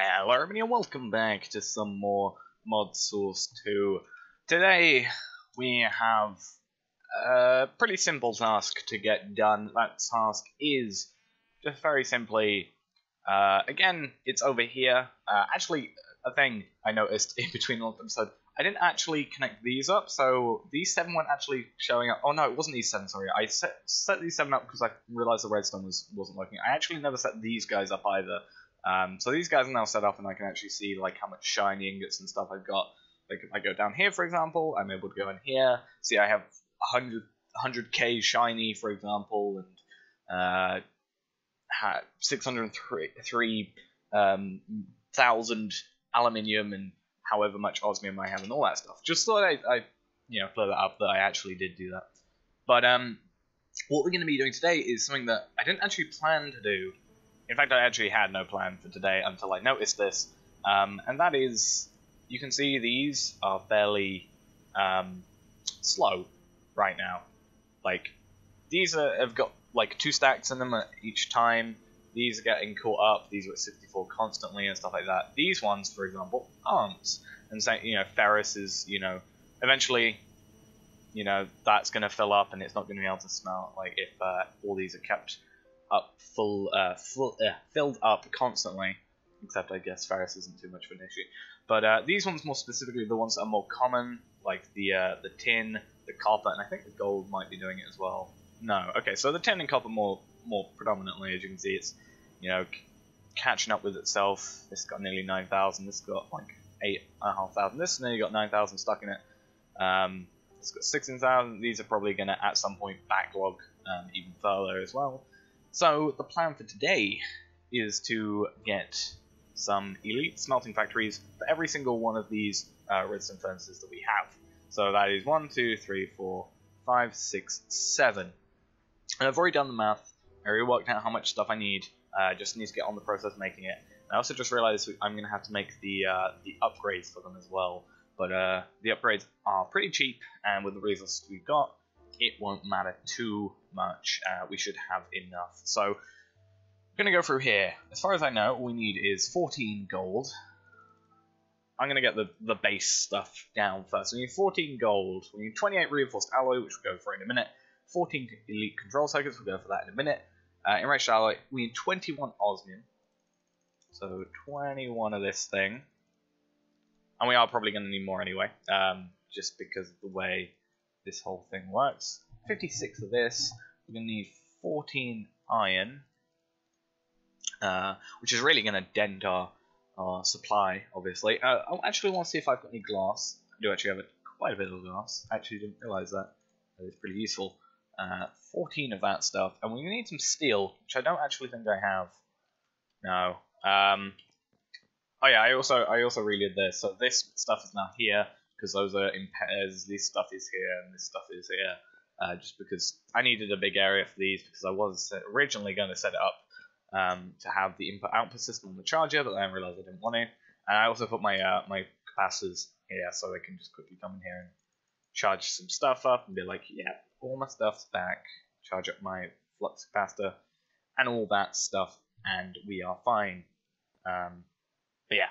Hello everybody and welcome back to some more Modsauce 2. Today we have a pretty simple task to get done. That task is just very simply, again, it's over here. Actually, a thing I noticed in between all episodes, I didn't actually connect these up, so these 7 weren't actually showing up. Oh no, it wasn't these 7, sorry. I set these 7 up because I realized the redstone wasn't working. I actually never set these guys up either. So these guys are now set up and I can actually see like how much shiny ingots and stuff I've got. Like if I go down here, for example, I'm able to go in here. See, I have 100k shiny, for example, and 603,000 aluminium and however much osmium I have and all that stuff. Just thought I clear that up that I actually did do that. But what we're going to be doing today is something that I didn't actually plan to do. In fact, I actually had no plan for today until I noticed this, and that is, you can see these are fairly slow right now. Like, these have got like 2 stacks in them at each time. These are getting caught up. These are at 64 constantly and stuff like that. These ones, for example, aren't. And so, ferrous is, eventually, that's going to fill up and it's not going to be able to smelt. Like if all these are kept up filled up constantly, except I guess ferrous isn't too much of an issue. But these ones more specifically, the ones that are more common, like the tin, the copper, and I think the gold might be doing it as well. No, okay, so the tin and copper more predominantly, as you can see, it's catching up with itself. This got nearly 9,000. This got like 8,500. This nearly got 9,000 stuck in it. It's got 16,000. These are probably going to at some point backlog even further as well. So the plan for today is to get some Elite Smelting Factories for every single one of these redstone furnaces that we have. So that is 1, 2, 3, 4, 5, 6, 7. And I've already done the math. I already worked out how much stuff I need. Just need to get on the process of making it. I also just realized I'm going to have to make the upgrades for them as well. But the upgrades are pretty cheap, and with the resources we've got, it won't matter too much. We should have enough. So I'm going to go through here. As far as I know, all we need is 14 gold. I'm going to get the base stuff down first. We need 14 gold. We need 28 reinforced alloy, which we'll go for in a minute. 14 elite control circuits, we'll go for that in a minute. Enriched alloy, we need 21 osmium. So 21 of this thing. And we are probably going to need more anyway, just because of the way this whole thing works. 56 of this. We're going to need 14 iron, which is really going to dent our supply, obviously. I actually want to see if I've got any glass. I do actually have quite a bit of glass. I actually didn't realize that. That is pretty useful. 14 of that stuff. And we need some steel, which I don't actually think I have. No. Oh yeah, I also relayed this. So this stuff is now here, because those are in pairs. This stuff is here, and this stuff is here. Just because I needed a big area for these, because I was originally going to set it up to have the input-output system on the charger, but then I realized I didn't want to. And I also put my my capacitors here, so I can just quickly come in here and charge some stuff up and be like, yeah, all my stuff's back. Charge up my flux capacitor and all that stuff, and we are fine. But yeah,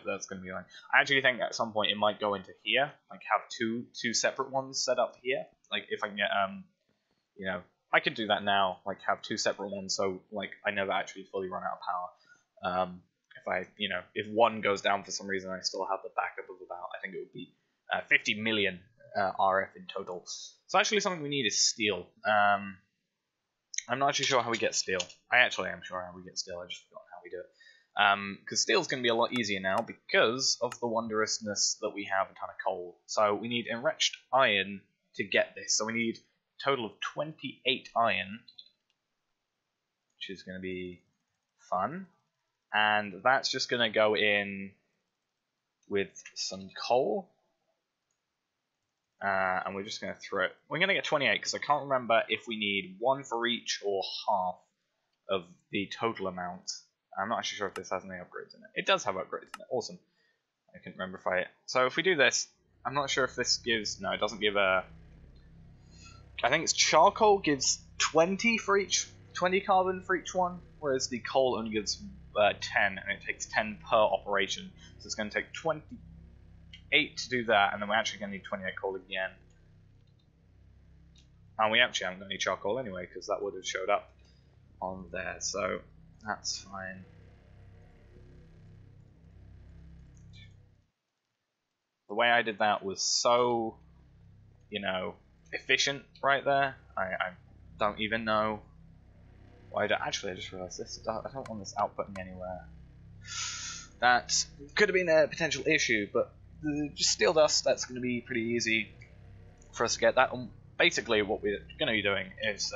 that's going to be fine. I actually think at some point it might go into here, like have two separate ones set up here. Like if I can get, I could do that now, like have 2 separate ones, so like I never actually fully run out of power. If I, if one goes down for some reason, I still have the backup of about, I think it would be 50 million RF in total. So actually something we need is steel. I'm not actually sure how we get steel. I actually am sure how we get steel, I just forgot how we do it. Because steel's going to be a lot easier now because of the wondrousness that we have a ton of coal. So we need enriched iron to get this. So we need a total of 28 iron, which is going to be fun. And that's just going to go in with some coal. And we're just going to throw it. We're going to get 28 because I can't remember if we need 1 for each or half of the total amount. I'm not actually sure if this has any upgrades in it. It does have upgrades in it. Awesome. I couldn't remember if I... So if we do this, I'm not sure if this gives... No, it doesn't give a... I think it's charcoal gives 20 for each... 20 carbon for each one, whereas the coal only gives 10, and it takes 10 per operation. So it's going to take 28 to do that, and then we're actually going to need 28 coal again. And we actually haven't got any charcoal anyway, because that would have showed up on there, so that's fine. The way I did that was so, you know, efficient right there. I don't even know why. Actually, I just realized this. I don't want this outputting anywhere. That could have been a potential issue, but just steel dust, that's going to be pretty easy for us to get that. And basically, what we're going to be doing is,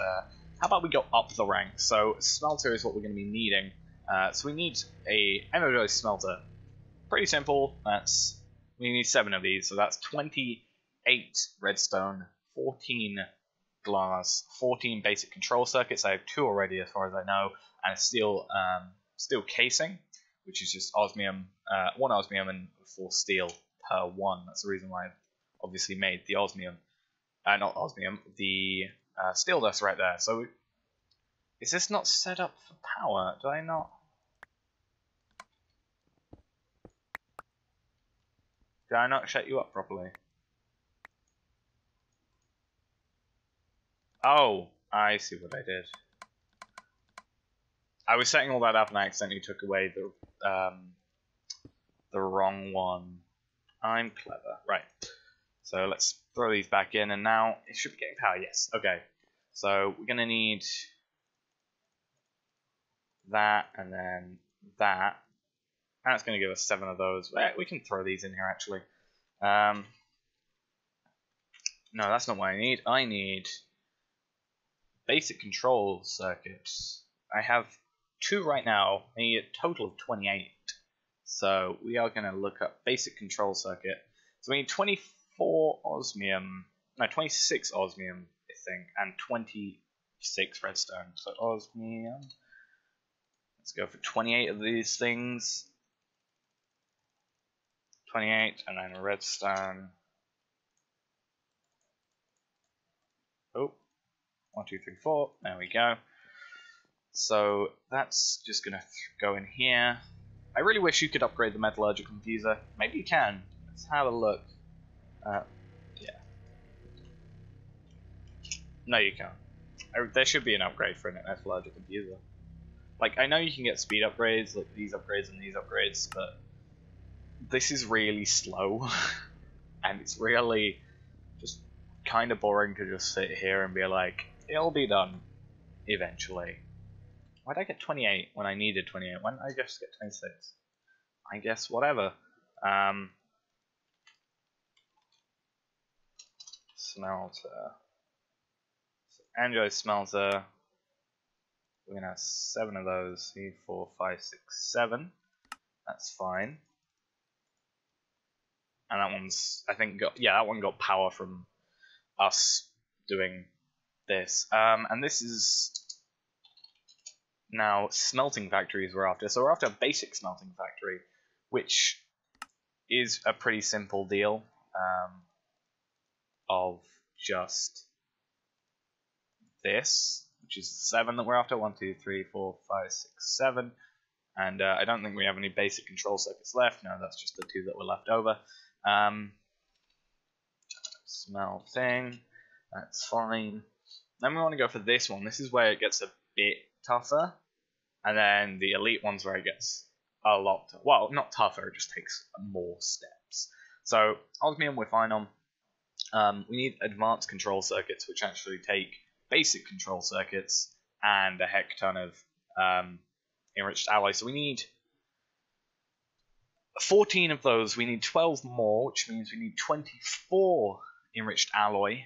how about we go up the rank? So, smelter is what we're going to be needing. So we need a energized smelter. Pretty simple. We need 7 of these, so that's 28 redstone, 14 glass, 14 basic control circuits. I have 2 already, as far as I know, and a steel casing, which is just osmium, 1 osmium and 4 steel per 1. That's the reason why I've obviously made the osmium, not osmium, the steel dust right there. So, is this not set up for power? Did I not? Did I not set you up properly? Oh, I see what I did. I was setting all that up and I accidentally took away the wrong one. I'm clever. Right. So let's throw these back in, and now it should be getting power. Yes. Okay. So we're gonna need that, and then that. And it's gonna give us 7 of those. We can throw these in here actually. No, that's not what I need. I need basic control circuits. I have 2 right now. I need a total of 28. So we are going to look up basic control circuit. So we need 24 osmium, no, 26 osmium, I think, and 26 redstone. So osmium. Let's go for 28 of these things. 28, and then redstone. Oh, 1, 2, 3, 4. There we go. So that's just gonna go in here. I really wish you could upgrade the metallurgical confuser. Maybe you can. Let's have a look. Yeah. No, you can't. There should be an upgrade for a metallurgical confuser. Like, I know you can get speed upgrades, like these upgrades and these upgrades, but this is really slow. And it's really just kind of boring to just sit here and be like, it'll be done eventually. Why'd I get 28 when I needed 28? Why didn't I just get 26? I guess whatever. Smelter. So, Android smelter. We're gonna have 7 of those. 3, 4, 5, 6, 7. That's fine. And that one's, I think, that one got power from us doing this. And this is now smelting factories we're after. So we're after a basic smelting factory, which is a pretty simple deal of just this, which is 7 that we're after. 1, 2, 3, 4, 5, 6, 7. And I don't think we have any basic control circuits left. No, that's just the 2 that were left over. Smelting, that's fine. Then we want to go for this one. This is where it gets a bit tougher. And then the elite one's where it gets a lot, well, not tougher, it just takes more steps. So, osmium we're fine on. We need advanced control circuits, which actually take basic control circuits and a heck ton of enriched alloy. So we need 14 of those. We need 12 more, which means we need 24 enriched alloy.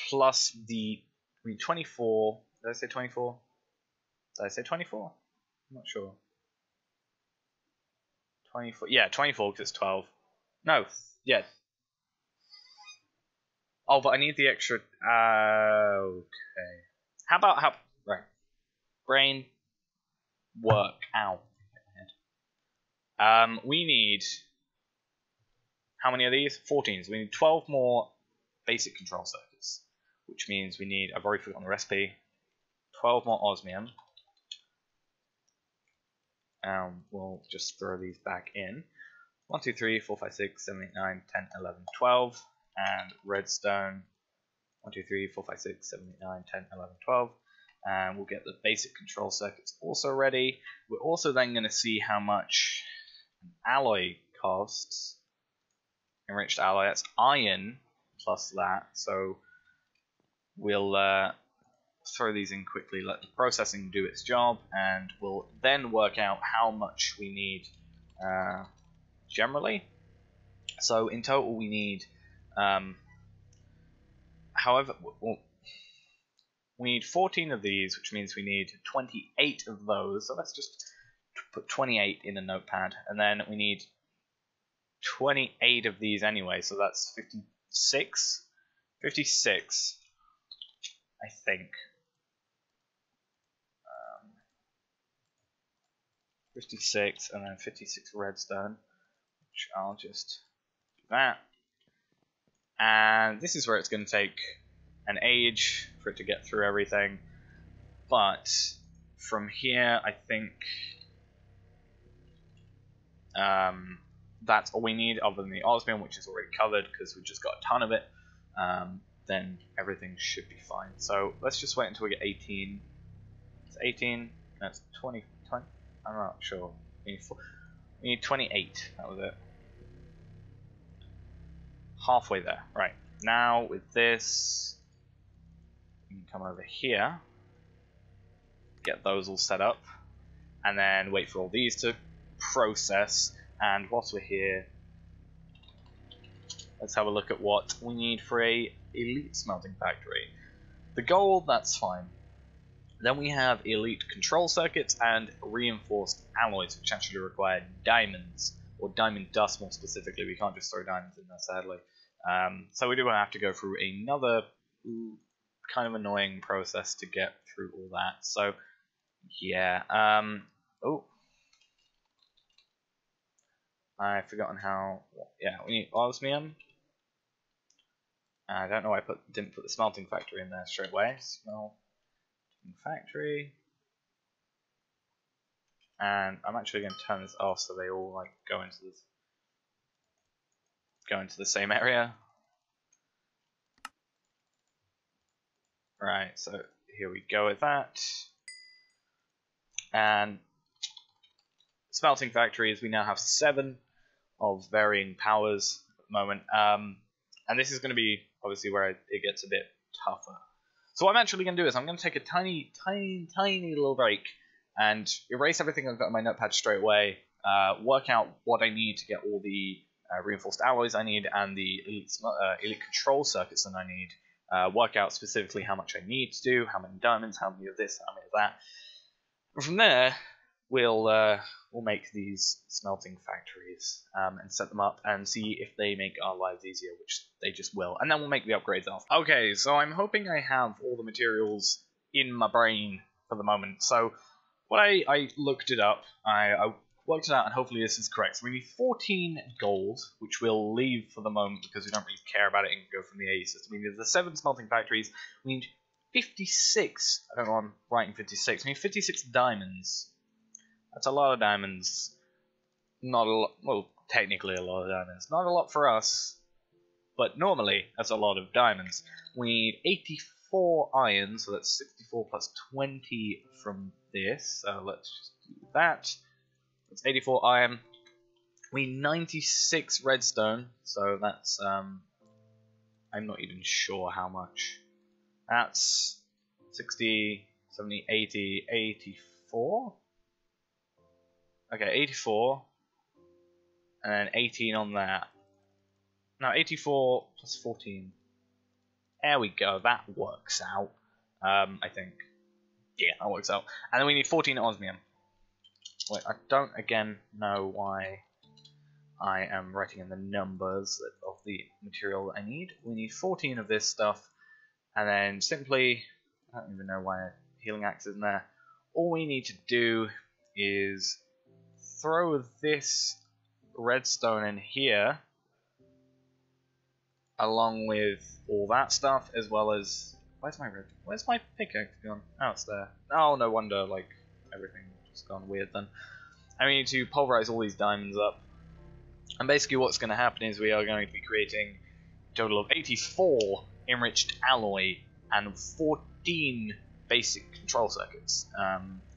Plus we need 24. Did I say 24? Did I say 24? I'm not sure. 24. Yeah, 24 because it's 12. No, yeah. Oh, but I need the extra. Okay. How about right? Brain work. Ow. We need how many of these? 14. So we need 12 more basic control circuits, which means we need. I've already forgotten the recipe. 12 more osmium. we'll just throw these back in. 1, 2, 3, 4, 5, 6, 7, 8, 9, 10, 11, 12. And redstone. 1, 2, 3, 4, 5, 6, 7, 8, 9, 10, 11, 12. And we'll get the basic control circuits also ready. We're also then going to see how much an alloy costs. Enriched alloy, that's iron plus that. So we'll throw these in quickly, let the processing do its job, and we'll then work out how much we need generally. So in total we need, we need 14 of these, which means we need 28 of those. So let's just put 28 in a notepad, and then we need 28 of these anyway, so that's 56. 56, I think. 56, and then 56 redstone, which I'll just do that. And this is where it's going to take an age for it to get through everything. But from here, I think that's all we need, other than the osmium, which is already covered because we've just got a ton of it. Then everything should be fine. So let's just wait until we get 18. It's 18. That's 20. I'm not sure. We need 28. That was it. Halfway there. Right. Now with this, we can come over here, get those all set up, and then wait for all these to process. And whilst we're here, let's have a look at what we need for a Elite Smelting Factory. The gold, that's fine. Then we have elite control circuits and reinforced alloys, which actually require diamonds, or diamond dust more specifically. We can't just throw diamonds in there, sadly. So we do have to go through another kind of annoying process to get through all that. So, yeah. Oh. I've forgotten how. Yeah, we need osmium. I don't know why I didn't put the smelting factory in there straight away. Smelting factory. And I'm actually going to turn this off so they all like go into the same area. Right, so here we go with that. And smelting factories, we now have 7 of varying powers at the moment. And this is going to be obviously where it gets a bit tougher. So what I'm actually going to do is I'm going to take a tiny little break and erase everything I've got in my notepad straight away, work out what I need to get all the reinforced alloys I need and the elite control circuits that I need, work out specifically how much I need to do, how many diamonds, how many of this, how many of that. And from there, we'll make these smelting factories and set them up and see if they make our lives easier, which they just will. And then we'll make the upgrades after. Okay, so I'm hoping I have all the materials in my brain for the moment. So what I looked it up, I worked it out, and hopefully this is correct. So we need 14 gold, which we'll leave for the moment because we don't really care about it and go from the A system. We need the 7 smelting factories. We need 56. I don't know why I'm writing 56. We need 56 diamonds. That's a lot of diamonds. Not a lot. Well, technically a lot of diamonds. Not a lot for us, but normally that's a lot of diamonds. We need 84 iron, so that's 64 plus 20 from this. So let's just do that. That's 84 iron. We need 96 redstone, so that's I'm not even sure how much. That's 60, 70, 80, 84. Okay, 84, and then 18 on that. No, 84 plus 14. There we go, that works out, I think. Yeah, that works out. And then we need 14 osmium. Wait, I don't, again, know why I am writing in the numbers of the material that I need. We need 14 of this stuff, and then simply, I don't even know why a healing axe is in there. All we need to do is throw this redstone in here along with all that stuff, as well as where's my pickaxe gone? Oh, it's there. Oh, no wonder, like, everything just gone weird then. and we need to pulverize all these diamonds up. And basically what's going to happen is we are going to be creating a total of 84 enriched alloy and 14 basic control circuits.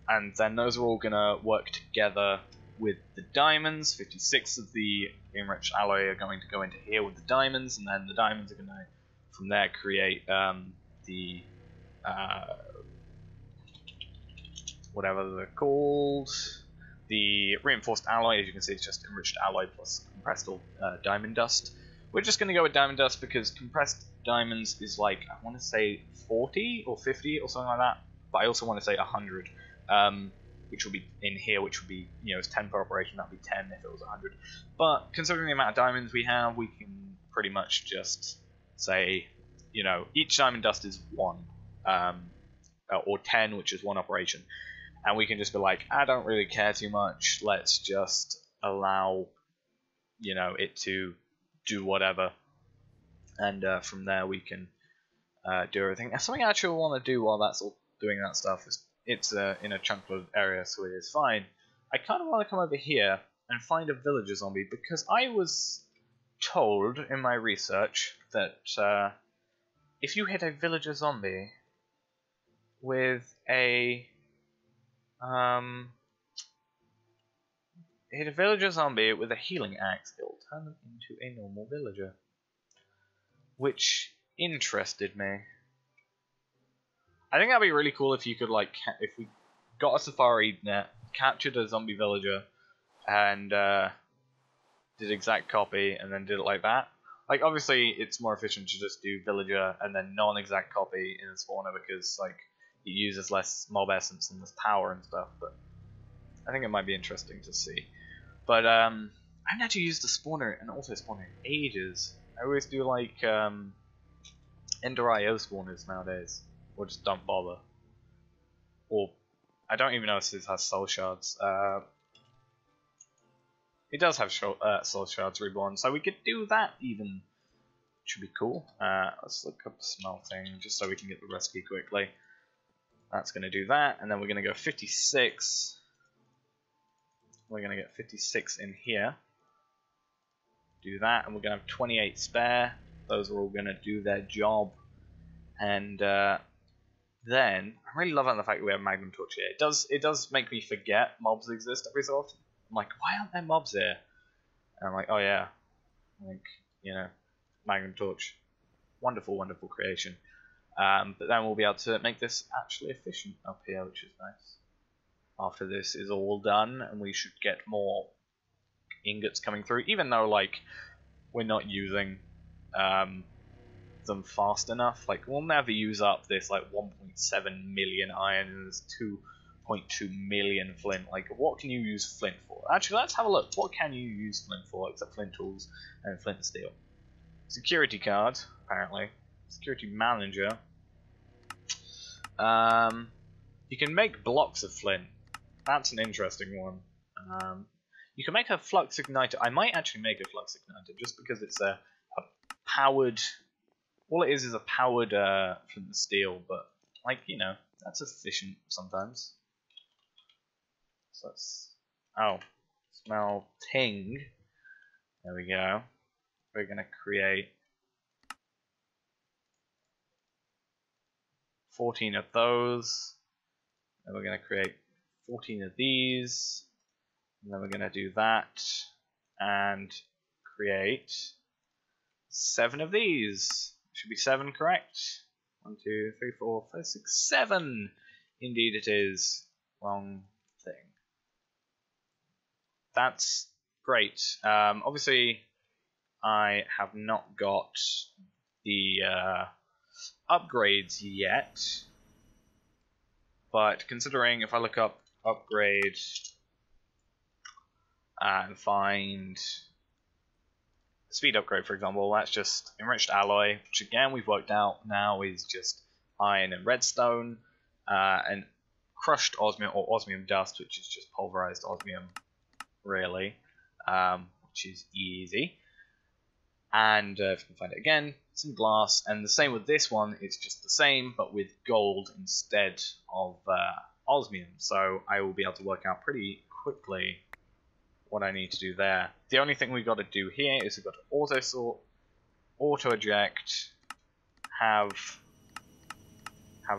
And then those are all going to work together with the diamonds. 56 of the enriched alloy are going to go into here with the diamonds, and then the diamonds are going to, from there, create the whatever they're called, the reinforced alloy. As you can see, it's just enriched alloy plus compressed diamond dust. We're just going to go with diamond dust because compressed diamonds is like, I want to say 40 or 50 or something like that, but I also want to say 100, which will be in here, which would be, you know, it's 10 per operation. That would be 10 if it was 100. But considering the amount of diamonds we have, we can pretty much just say, you know, each diamond dust is 1, or 10, which is 1 operation. And we can just be like, I don't really care too much, let's just allow, you know, it to do whatever. And from there we can do everything. Now, something I actually want to do while that's all doing that stuff is, it's in a chunk of area, so it is fine. I kind of want to come over here and find a villager zombie, because I was told in my research that if you hit a villager zombie with a healing axe, it'll turn them into a normal villager, which interested me. I think that'd be really cool if you could, like, if we got a safari net, captured a zombie villager, and did exact copy, and then did it like that. Like, obviously, it's more efficient to just do villager and then non-exact copy in a spawner, because, like, it uses less mob essence and less power and stuff, but I think it might be interesting to see. But I haven't actually used the spawner and auto spawner in ages. I always do, like, Ender IO spawners nowadays, or just don't bother. Or I don't even know if this has soul shards. It does have soul shards reborn, so we could do that even. Should be cool. Let's look up smelting just so we can get the recipe quickly. That's going to do that, and then we're going to go 56. We're going to get 56 in here. Do that, and we're going to have 28 spare. Those are all going to do their job. And then, I'm really loving the fact that we have Magnum Torch here. It does make me forget mobs exist every so often. I'm like, why aren't there mobs here? And I'm like, oh yeah. Like, you know, Magnum Torch. Wonderful, wonderful creation. But then we'll be able to make this actually efficient up here, which is nice. After this is all done, and we should get more ingots coming through, even though, like, we're not using them fast enough. Like, we'll never use up this, like, 1.7 million iron and this 2.2 million flint. Like, what can you use flint for? Actually, let's have a look. What can you use flint for, except flint tools and flint and steel? Security card, apparently. Security manager. You can make blocks of flint. That's an interesting one. You can make a flux igniter. I might actually make a flux igniter just because it's a powered. All it is a powered flint and steel, but, like, you know, that's efficient sometimes. So let's. Oh, smelting. There we go. We're gonna create 14 of those. And we're gonna create 14 of these. And then we're gonna do that and create 7 of these. Should be 7, correct? 1, 2, 3, 4, 5, 6, 7. Indeed it is. Wrong thing. That's great. Obviously, I have not got the upgrades yet. But considering if I look up upgrade and find speed upgrade, for example, that's just enriched alloy, which again we've worked out now is just iron and redstone, and crushed osmium or osmium dust, which is just pulverized osmium, really, which is easy. And if you can find it again, some glass, and the same with this one, it's just the same, but with gold instead of osmium. So I will be able to work out pretty quickly what I need to do there. The only thing we've got to do here is we've got to auto sort, auto eject, have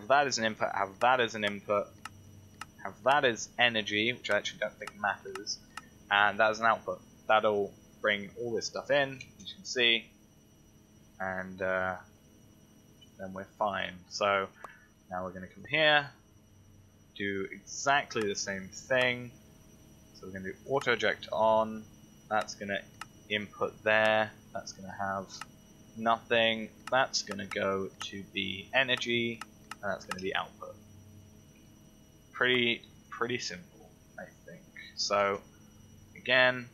that as an input, have that as an input, have that as energy, which I actually don't think matters, and that as an output. That'll bring all this stuff in, as you can see, and then we're fine. So now we're going to come here, do exactly the same thing. So we're going to do auto eject on, that's going to input there, that's going to have nothing, that's going to go to be energy, and that's going to be output. Pretty simple, I think. So again,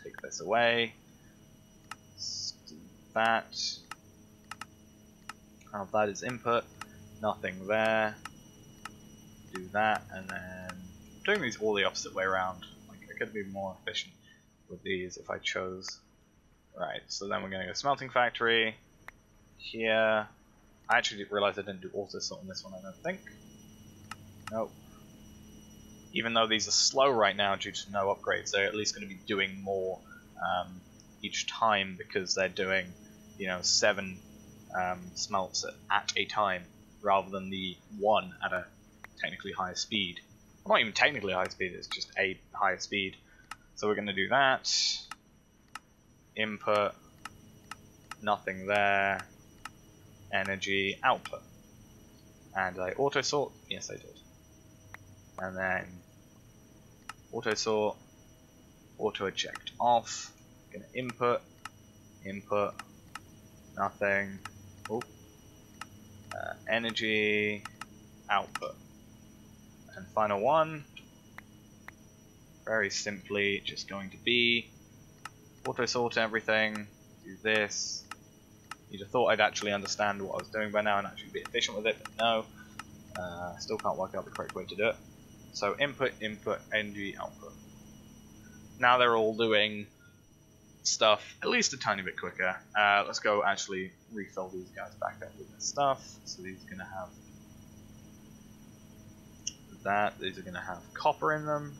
take this away, do that, have that as input, nothing there, do that, and then doing these all the opposite way around. Like, I could be more efficient with these if I chose. Right, so then we're going to go smelting factory here. I actually didn't realize I didn't do auto sort on this one, I don't think. Nope. Even though these are slow right now due to no upgrades, they're at least going to be doing more each time, because they're doing, you know, 7 smelts at a time rather than the 1 at a technically higher speed. Well, not even technically higher speed, it's just a higher speed. So we're going to do that. Input, nothing there, energy, output. And I auto sort? Yes, I did. And then auto sort, auto eject off, gonna input, nothing, energy, output. And final one, very simply just going to be auto sort everything, do this. You'd have thought I'd actually understand what I was doing by now and actually be efficient with it, but no. Still can't work out the correct way to do it. So input, energy, output. Now they're all doing stuff at least a tiny bit quicker. Let's go actually refill these guys back up with this stuff. So these are going to have that. These are going to have copper in them.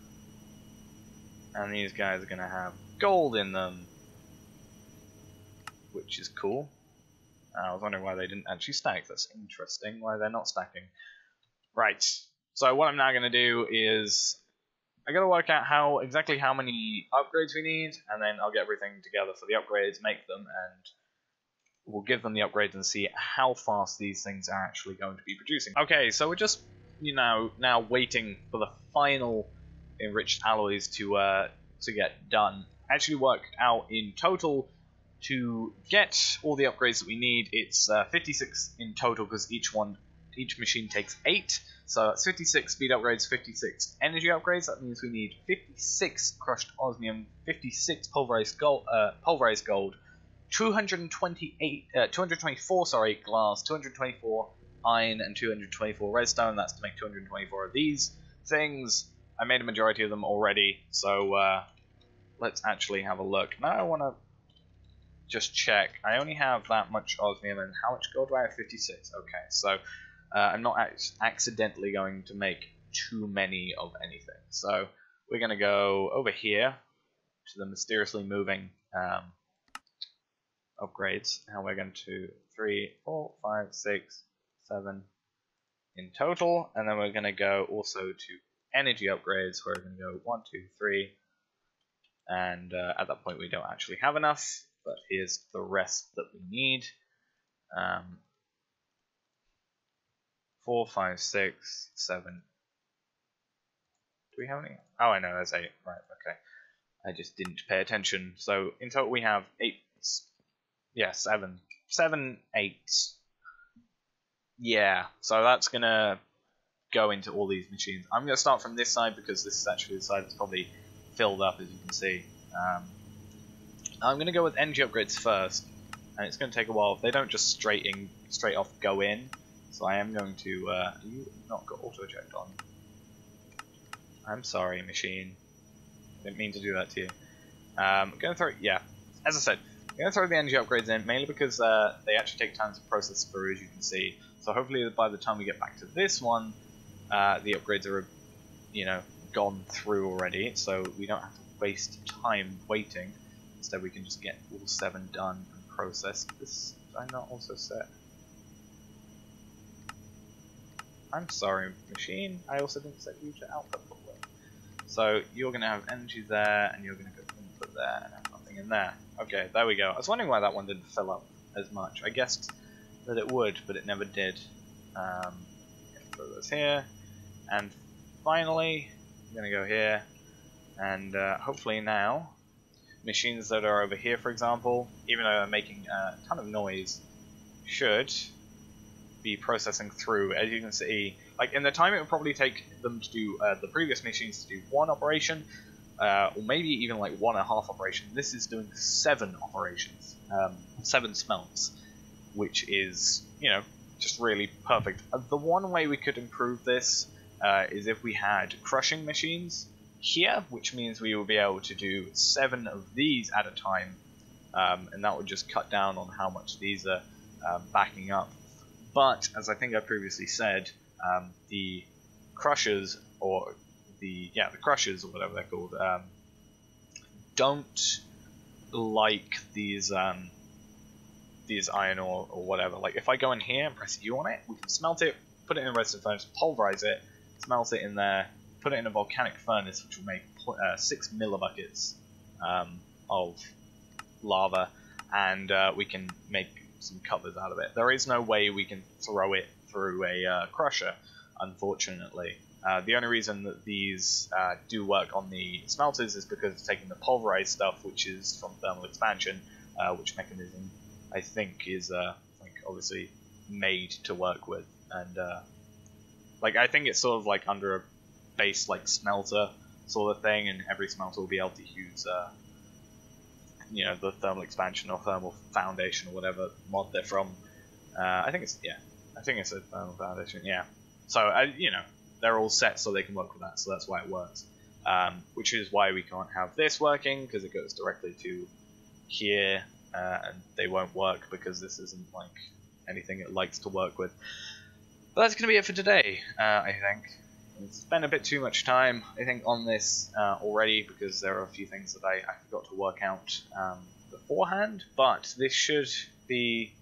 And these guys are going to have gold in them, which is cool. I was wondering why they didn't actually stack. That's interesting, why they're not stacking. Right, so what I'm now going to do is I got to work out exactly how many upgrades we need, and then I'll get everything together for the upgrades, make them, and we'll give them the upgrades and see how fast these things are actually going to be producing. Okay, so we're just, you know, now waiting for the final enriched alloys to get done. Actually worked out in total to get all the upgrades that we need. It's 56 in total, because each machine takes 8, so that's 56 speed upgrades, 56 energy upgrades. That means we need 56 crushed osmium, 56 pulverized gold, 224 glass, 224 iron, and 224 redstone. That's to make 224 of these things. I made a majority of them already, so let's actually have a look. Now I want to just check. I only have that much osmium, and how much gold do I have? 56. Okay, so I'm not accidentally going to make too many of anything. So we're going to go over here to the mysteriously moving upgrades, and we're going to 3, 4, 5, 6, 7 in total, and then we're going to go also to energy upgrades, where we're going to go 1, 2, 3, and at that point we don't actually have enough, but here's the rest that we need. 4, 5, 6, 7. Do we have any? Oh, I know, there's 8. Right, okay. I just didn't pay attention. So in total we have 8. Yeah, 7. 7, 8. Yeah, so that's gonna go into all these machines. I'm gonna start from this side, because this is actually the side that's probably filled up, as you can see. I'm gonna go with energy upgrades first, and it's gonna take a while. If they don't just straight off go in. So I am going to, you not got auto eject on. I'm sorry, machine. Didn't mean to do that to you. I'm gonna throw, yeah, as I said, I'm gonna throw the energy upgrades in, mainly because they actually take time to process through, as you can see. So hopefully by the time we get back to this one, the upgrades are, you know, gone through already, so we don't have to waste time waiting. Instead, we can just get all 7 done and processed. This did I not also set? I'm sorry, machine. I also didn't set you to output properly. So you're going to have energy there, and you're going to go input there, and have nothing in there. Okay, there we go. I was wondering why that one didn't fill up as much. I guessed that it would, but it never did. Throw those here, and finally, I'm going to go here, and hopefully now, machines that are over here, for example, even though they're making a ton of noise, should be processing through. As you can see, like in the time it would probably take them to do the previous machines to do 1 operation, or maybe even like 1.5 operation. This is doing 7 operations, 7 smelts, which is, you know, just really perfect. The one way we could improve this is if we had crushing machines here, which means we will be able to do 7 of these at a time, and that would just cut down on how much these are backing up. But as I think I previously said, the crushers, or the crushers, or whatever they're called, don't like these iron ore or whatever. Like if I go in here and press U on it, we can smelt it, put it in a redstone furnace, pulverize it, smelt it in there, put it in a volcanic furnace, which will make 6 millibuckets of lava, and we can make some covers out of it. There is no way we can throw it through a crusher, unfortunately. The only reason that these do work on the smelters is because it's taking the pulverized stuff, which is from thermal expansion, which mechanism I think is like obviously made to work with, and like I think it's sort of like under a base like smelter sort of thing, and every smelter will be able to use you know, the thermal expansion or thermal foundation or whatever mod they're from. I think it's a thermal foundation. Yeah. So you know, they're all set so they can work with that. So that's why it works. Which is why we can't have this working, because it goes directly to here, and they won't work because this isn't like anything it likes to work with. But that's going to be it for today, I think. It's spent a bit too much time, I think, on this already, because there are a few things that I forgot to work out beforehand, but this should be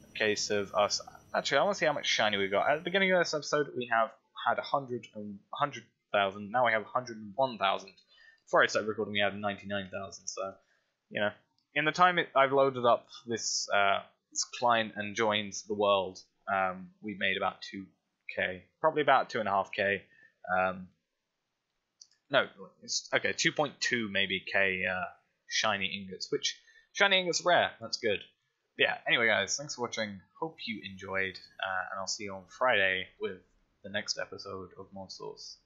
a case of us... Actually, I want to see how much shiny we got. At the beginning of this episode, we have had 100,000, now we have 101,000. Before I started recording, we had 99,000, so, you know, in the time I've loaded up this, this client and joined the world, we made about 2k, probably about 2.5k. No, it's okay, 2.2 maybe k shiny ingots, which shiny ingots are rare. That's good. But yeah, anyway guys, thanks for watching. Hope you enjoyed, and I'll see you on Friday with the next episode of Modsauce.